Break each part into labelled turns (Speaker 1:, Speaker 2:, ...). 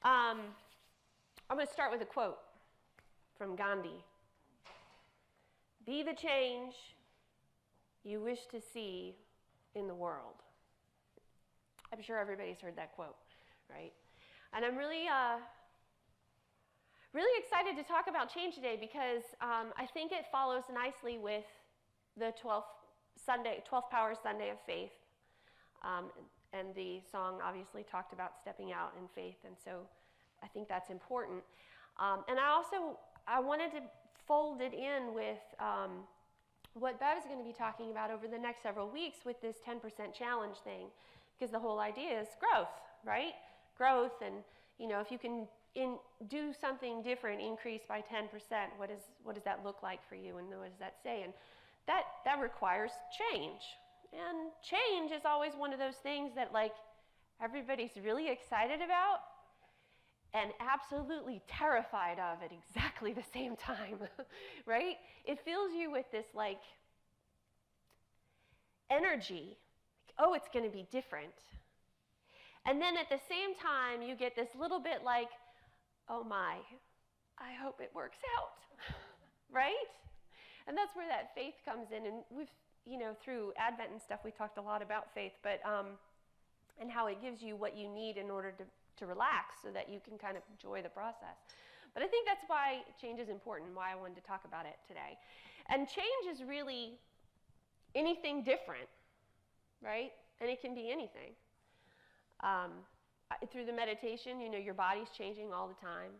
Speaker 1: I'm going to start with a quote from Gandhi. Be the change you wish to see in the world. I'm sure everybody's heard that quote, right? And I'm really excited to talk about change today because I think it follows nicely with the 12th Power Sunday of Faith. And the song obviously talked about stepping out in faith, and so I think that's important. And I wanted to fold it in with what Bev is going to be talking about over the next several weeks with this 10% challenge thing, because the whole idea is growth, right? Growth, and if you can do something different, increase by 10%, what does that look like for you, and what does that say? And that requires change. And change is always one of those things that everybody's really excited about and absolutely terrified of at exactly the same time, right? It fills you with this energy, oh, it's going to be different. And then at the same time, you get this little bit oh my, I hope it works out, right? And that's where that faith comes in. And we've, through Advent and stuff, we talked a lot about faith, but and how it gives you what you need in order to relax so that you can kind of enjoy the process. But I think that's why change is important, why I wanted to talk about it today. And change is really anything different, right? And it can be anything. Through the meditation, your body's changing all the time.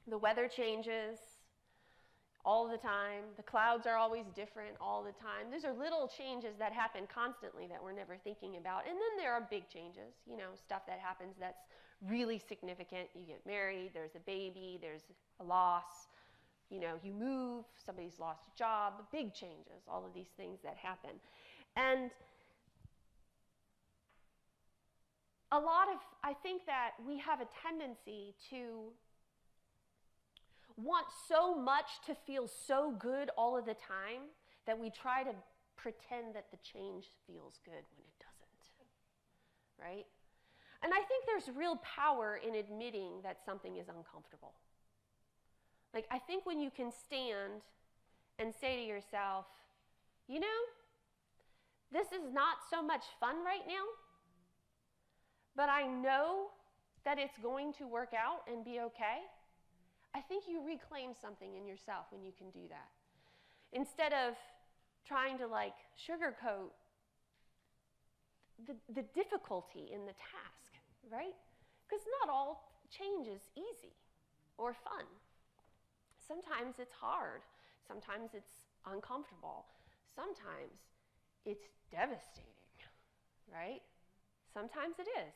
Speaker 1: The weather changes all the time. The clouds are always different all the time. These are little changes that happen constantly that we're never thinking about. And then there are big changes, stuff that happens that's really significant. You get married, there's a baby, there's a loss, you move, somebody's lost a job, big changes, all of these things that happen. And I think that we have a tendency to want so much to feel so good all of the time that we try to pretend that the change feels good when it doesn't, right? And I think there's real power in admitting that something is uncomfortable. I think when you can stand and say to yourself, this is not so much fun right now, but I know that it's going to work out and be okay, I think you reclaim something in yourself when you can do that. Instead of trying to sugarcoat the difficulty in the task, right? Because not all change is easy or fun. Sometimes it's hard. Sometimes it's uncomfortable. Sometimes it's devastating, right? Sometimes it is.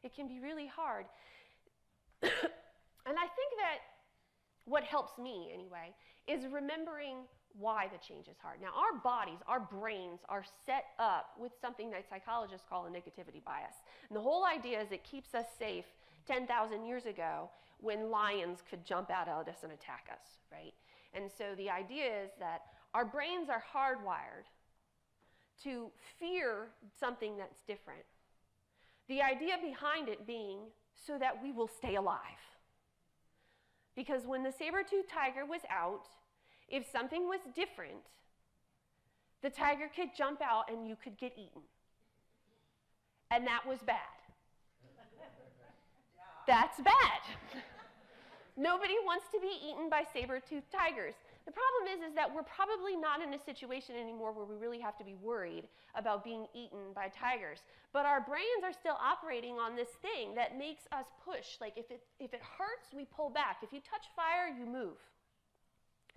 Speaker 1: It can be really hard. And I think that what helps me, anyway, is remembering why the change is hard. Now, our bodies, our brains are set up with something that psychologists call a negativity bias. And the whole idea is it keeps us safe 10,000 years ago when lions could jump out at us and attack us, right? And so the idea is that our brains are hardwired to fear something that's different. The idea behind it being so that we will stay alive. Because when the saber-toothed tiger was out, if something was different, the tiger could jump out and you could get eaten. And that was bad. That's bad. Nobody wants to be eaten by saber-toothed tigers. The problem is that we're probably not in a situation anymore where we really have to be worried about being eaten by tigers. But our brains are still operating on this thing that makes us push. If it hurts, we pull back. If you touch fire, you move.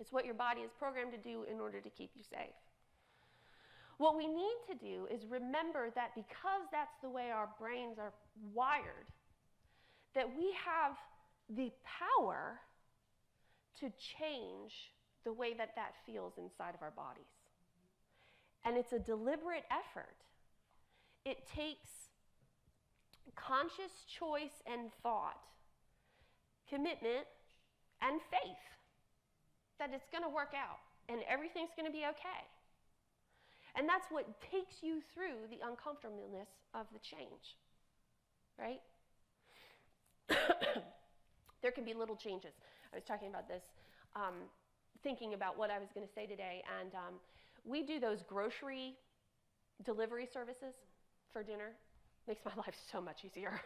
Speaker 1: It's what your body is programmed to do in order to keep you safe. What we need to do is remember that because that's the way our brains are wired, that we have the power to change the way that feels inside of our bodies. And it's a deliberate effort. It takes conscious choice and thought, commitment, and faith that it's going to work out and everything's going to be okay. And that's what takes you through the uncomfortableness of the change, right? There can be little changes. I was talking about this, thinking about what I was going to say today, and we do those grocery delivery services for dinner. Makes my life so much easier.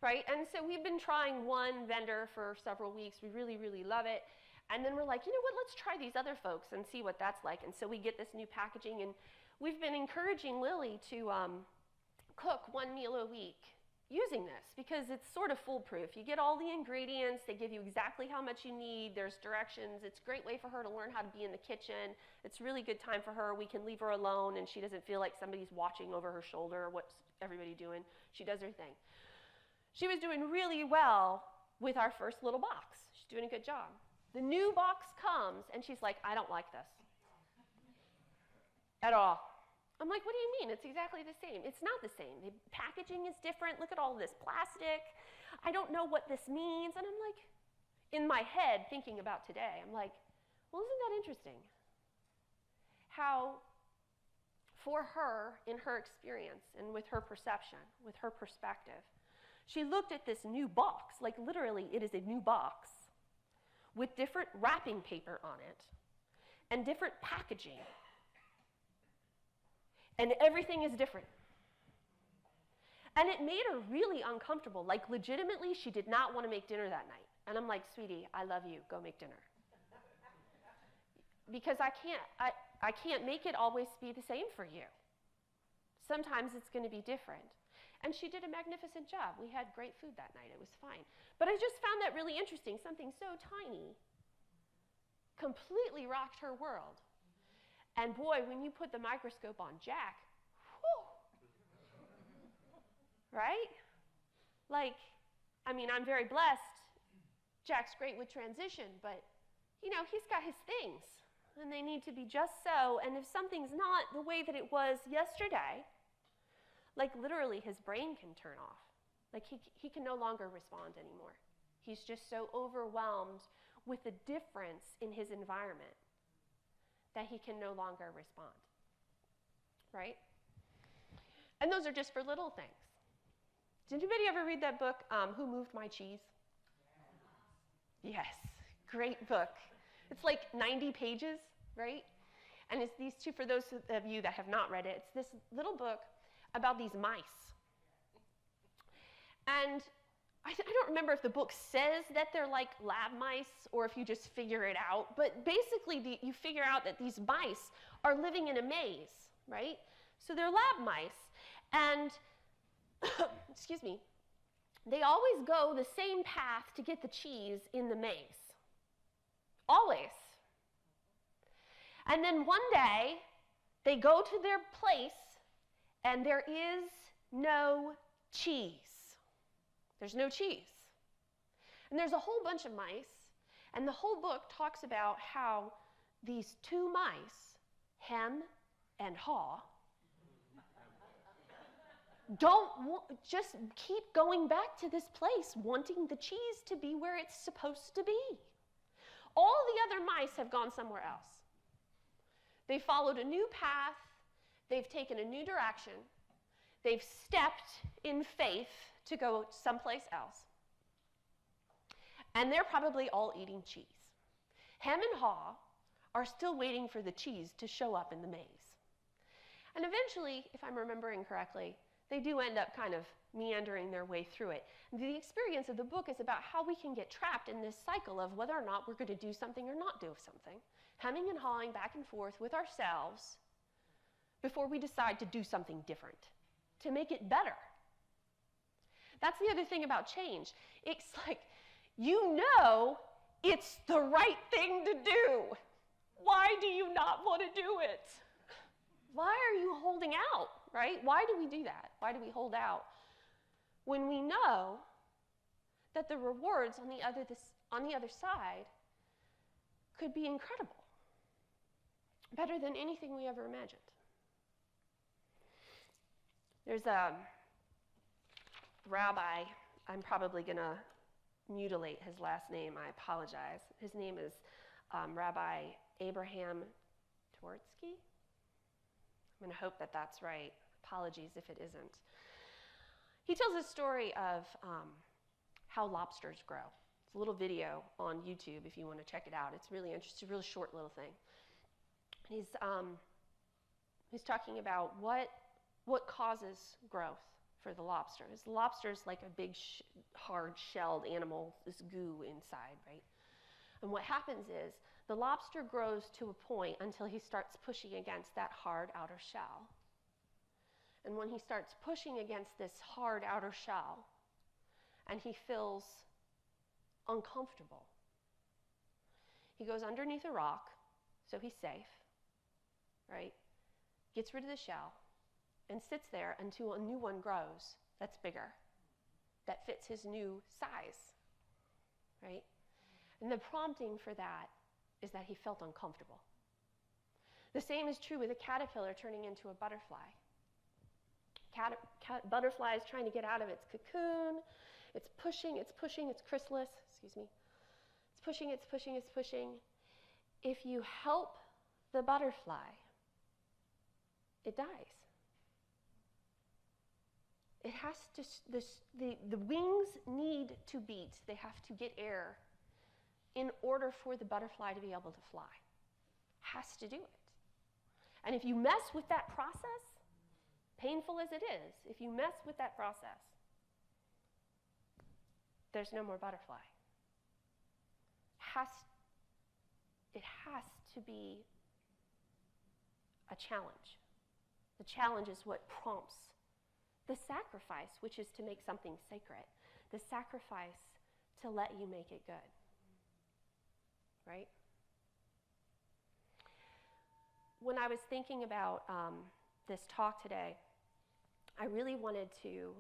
Speaker 1: Right? And so we've been trying one vendor for several weeks. We really, really love it. And then we're like, you know what, let's try these other folks and see what that's like. And so we get this new packaging, and we've been encouraging Lily to cook one meal a week using this because it's sort of foolproof. You get all the ingredients, they give you exactly how much you need, there's directions. It's a great way for her to learn how to be in the kitchen. It's a really good time for her. We can leave her alone and she doesn't feel like somebody's watching over her shoulder. What's everybody doing? She does her thing. She was doing really well with our first little box. She's doing a good job. The new box comes and she's like, I don't like this at all. I'm like, what do you mean? It's exactly the same. It's not the same. The packaging is different. Look at all this plastic. I don't know what this means. And I'm like, in my head, thinking about today, I'm like, well, isn't that interesting? How for her, in her experience and with her perception, with her perspective, she looked at this new box, like literally it is a new box with different wrapping paper on it and different packaging. And everything is different. And it made her really uncomfortable. Like legitimately, she did not want to make dinner that night. And I'm like, sweetie, I love you, go make dinner. Because I can't make it always be the same for you. Sometimes it's going to be different. And she did a magnificent job. We had great food that night, it was fine. But I just found that really interesting. Something so tiny completely rocked her world. And boy, when you put the microscope on Jack, whew, right? Like, I mean, I'm very blessed. Jack's great with transition, but, you know, he's got his things, and they need to be just so. And if something's not the way that it was yesterday, like literally his brain can turn off. Like he can no longer respond anymore. He's just so overwhelmed with the difference in his environment that he can no longer respond, right? And those are just for little things. Did anybody ever read that book, Who Moved My Cheese? Yes, great book. It's like 90 pages, right? And it's these two, for those of you that have not read it, it's this little book about these mice. And I don't remember if the book says that they're like lab mice or if you just figure it out, but basically you figure out that these mice are living in a maze, right? So they're lab mice, and, excuse me, they always go the same path to get the cheese in the maze. Always. And then one day, they go to their place, and there is no cheese. There's no cheese. And there's a whole bunch of mice, and the whole book talks about how these two mice, Hem and Haw, just keep going back to this place, wanting the cheese to be where it's supposed to be. All the other mice have gone somewhere else. They followed a new path, they've taken a new direction, they've stepped in faith to go someplace else. And they're probably all eating cheese. Hem and Haw are still waiting for the cheese to show up in the maze. And eventually, if I'm remembering correctly, they do end up kind of meandering their way through it. The experience of the book is about how we can get trapped in this cycle of whether or not we're going to do something or not do something, hemming and hawing back and forth with ourselves before we decide to do something different, to make it better. That's the other thing about change. It's like, you know it's the right thing to do. Why do you not want to do it? Why are you holding out, right? Why do we do that? Why do we hold out when we know that the rewards on the other side could be incredible, better than anything we ever imagined? There's a rabbi, I'm probably going to mutilate his last name, I apologize. His name is Rabbi Abraham Twerksky. I'm going to hope that that's right. Apologies if it isn't. He tells a story of how lobsters grow. It's a little video on YouTube if you want to check it out. It's really interesting, a really short little thing. He's talking about what causes growth for the lobster. The lobster is like a big, hard shelled animal, this goo inside, right? And what happens is the lobster grows to a point until he starts pushing against that hard outer shell. And when he starts pushing against this hard outer shell, and he feels uncomfortable, he goes underneath a rock, so he's safe, right? Gets rid of the shell, and sits there until a new one grows that's bigger, that fits his new size, right? And the prompting for that is that he felt uncomfortable. The same is true with a caterpillar turning into a butterfly. Butterfly is trying to get out of its cocoon. It's pushing, its chrysalis, It's pushing. If you help the butterfly, it dies. It has to, the wings need to beat. They have to get air in order for the butterfly to be able to fly. Has to do it. And if you mess with that process, painful as it is, if you mess with that process, there's no more butterfly. It has to be a challenge. The challenge is what prompts the sacrifice, which is to make something sacred. The sacrifice to let you make it good. Right? When I was thinking about this talk today, I really wanted to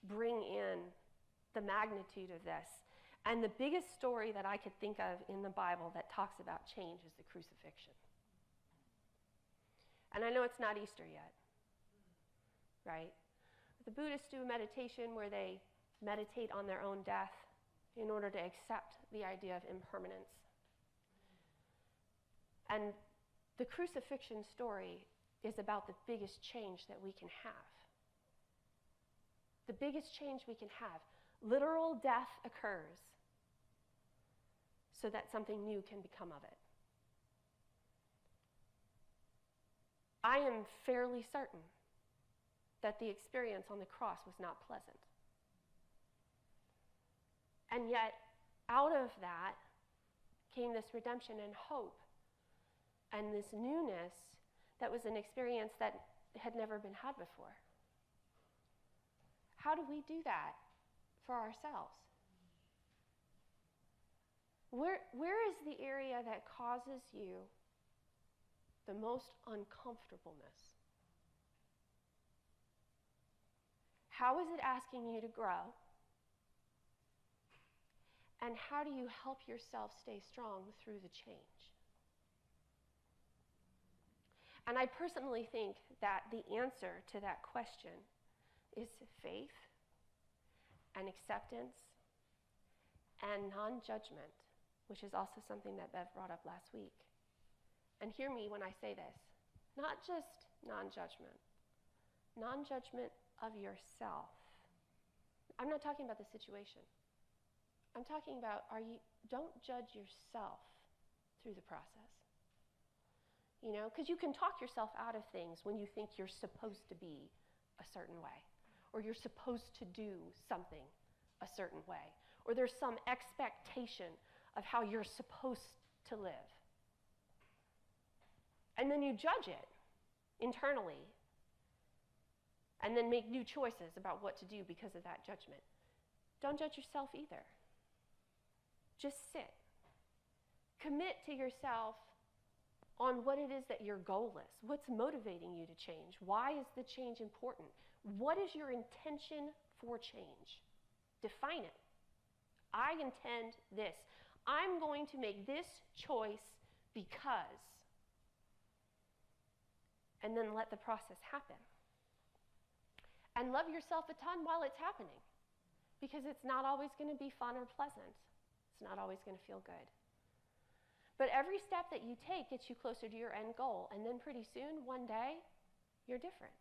Speaker 1: bring in the magnitude of this. And the biggest story that I could think of in the Bible that talks about change is the crucifixion. And I know it's not Easter yet, right? The Buddhists do a meditation where they meditate on their own death in order to accept the idea of impermanence. And the crucifixion story is about the biggest change that we can have. The biggest change we can have. Literal death occurs so that something new can become of it. I am fairly certain that the experience on the cross was not pleasant. And yet, out of that came this redemption and hope and this newness that was an experience that had never been had before. How do we do that for ourselves? Where is the area that causes you the most uncomfortableness? How is it asking you to grow? And how do you help yourself stay strong through the change? And I personally think that the answer to that question is faith and acceptance and non-judgment, which is also something that Bev brought up last week. And hear me when I say this, not just non-judgment of yourself. I'm not talking about the situation. I'm talking about don't judge yourself through the process. You know, because you can talk yourself out of things when you think you're supposed to be a certain way, or you're supposed to do something a certain way, or there's some expectation of how you're supposed to live. And then you judge it internally, and then make new choices about what to do because of that judgment. Don't judge yourself either. Just sit. Commit to yourself on what it is that your goal is. What's motivating you to change? Why is the change important? What is your intention for change? Define it. I intend this. I'm going to make this choice because. And then let the process happen. And love yourself a ton while it's happening, because it's not always going to be fun or pleasant. It's not always going to feel good. But every step that you take gets you closer to your end goal, and then pretty soon, one day, you're different.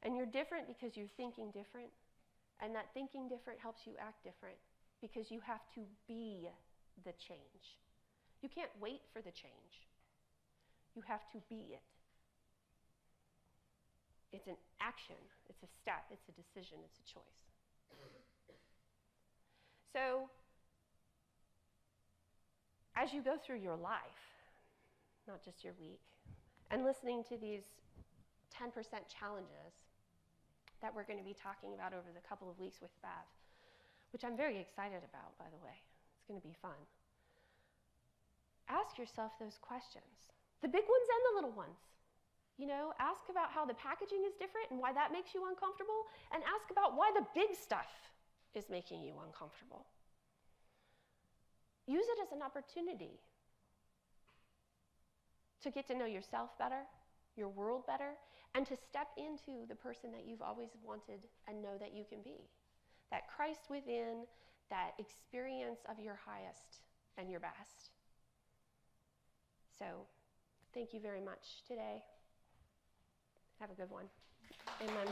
Speaker 1: And you're different because you're thinking different. And that thinking different helps you act different because you have to be the change. You can't wait for the change. You have to be it. It's an action, it's a step, it's a decision, it's a choice. So, as you go through your life, not just your week, and listening to these 10% challenges that we're going to be talking about over the couple of weeks with Bev, which I'm very excited about, by the way. It's going to be fun. Ask yourself those questions, the big ones and the little ones. You know, ask about how the packaging is different and why that makes you uncomfortable, and ask about why the big stuff is making you uncomfortable. Use it as an opportunity to get to know yourself better, your world better, and to step into the person that you've always wanted and know that you can be. That Christ within, that experience of your highest and your best. So, thank you very much today. Have a good one. Amen.